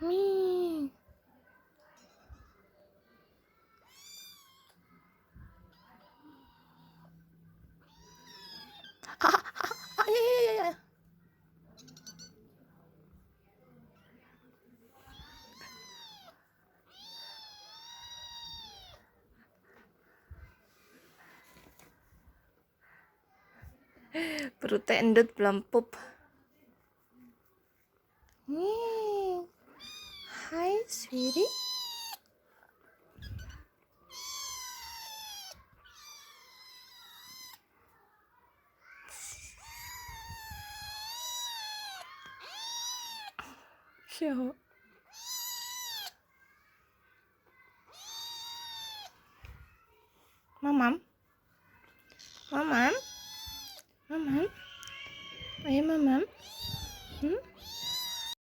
Me. Ya, ya, ya, ya. Perutnya endut belum pup. Nih. Hai, sweetie. Siapa? Mamam.